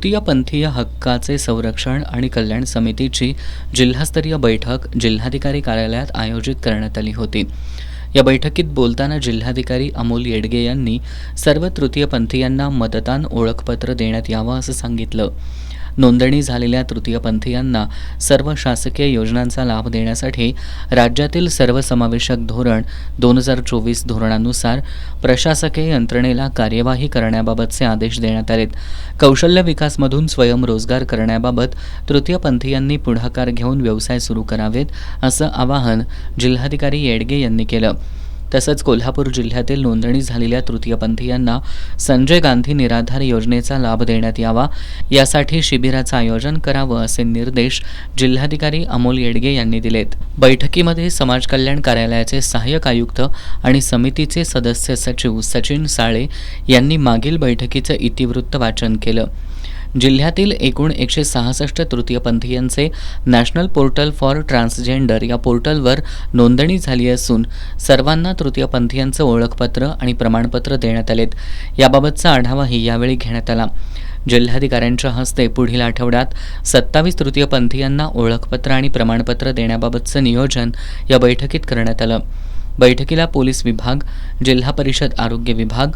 तृतीयपंथीय हक्काचे संरक्षण आणि कल्याण समितीची जिल्हास्तरीय बैठक जिल्हाधिकारी कार्यालयात आयोजित करण्यात आली होती। या बैठकीत बोलताना जिल्हाधिकारी अमोल येडगे यांनी सर्व तृतीयपंथीयांना मतदान ओळखपत्र देण्यात यावं असं सांगितलं। नोंदणी झालेल्या तृतीयपंथीयांना सर्व शासकीय योजनांचा लाभ देण्यासाठी राज्यातील सर्वसमावेशक धोरण 2024 धोरणानुसार प्रशासकीय यंत्रणेला कार्यवाही करण्याबाबतचे आदेश देण्यात आलेत। कौशल्य विकासमधून स्वयंरोजगार करण्याबाबत तृतीयपंथीयांनी पुढाकार घेऊन व्यवसाय सुरू करावेत असं आवाहन जिल्हाधिकारी येडगे यांनी केलं। तसंच कोल्हापूर जिल्ह्यातील नोंदणी झालेल्या तृतीयपंथीयांना संजय गांधी निराधार योजनेचा लाभ देण्यात यावा, यासाठी शिबिराचं आयोजन करावं असे निर्देश जिल्हाधिकारी अमोल येडगे यांनी दिलेत। बैठकीमध्ये समाज कल्याण कार्यालयाचे सहाय्यक आयुक्त आणि समितीचे सदस्य सचिव सचिन साळे यांनी मागील बैठकीचं इतिवृत्त वाचन केलं। जिल्ह्यातील एकूण 166 तृतीयपंथीयांचे नॅशनल पोर्टल फॉर ट्रान्सजेंडर या पोर्टलवर नोंदणी झाली असून सर्वांना तृतीयपंथीयांचं ओळखपत्र आणि प्रमाणपत्र देण्यात आलेत। याबाबतचा आढावाही यावेळी घेण्यात आला। जिल्हाधिकाऱ्यांच्या हस्ते पुढील आठवड्यात 27 तृतीयपंथीयांना ओळखपत्र आणि प्रमाणपत्र देण्याबाबतचं नियोजन या बैठकीत करण्यात आलं। बैठकीला पोलीस विभाग, जिल्हा परिषद आरोग्य विभाग,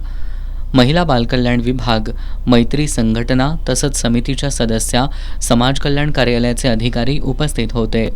महिला बालकल्याण विभाग, मैत्री संघटना तसंच समितीच्या सदस्या, समाज कल्याण कार्यालयाचे अधिकारी उपस्थित होते।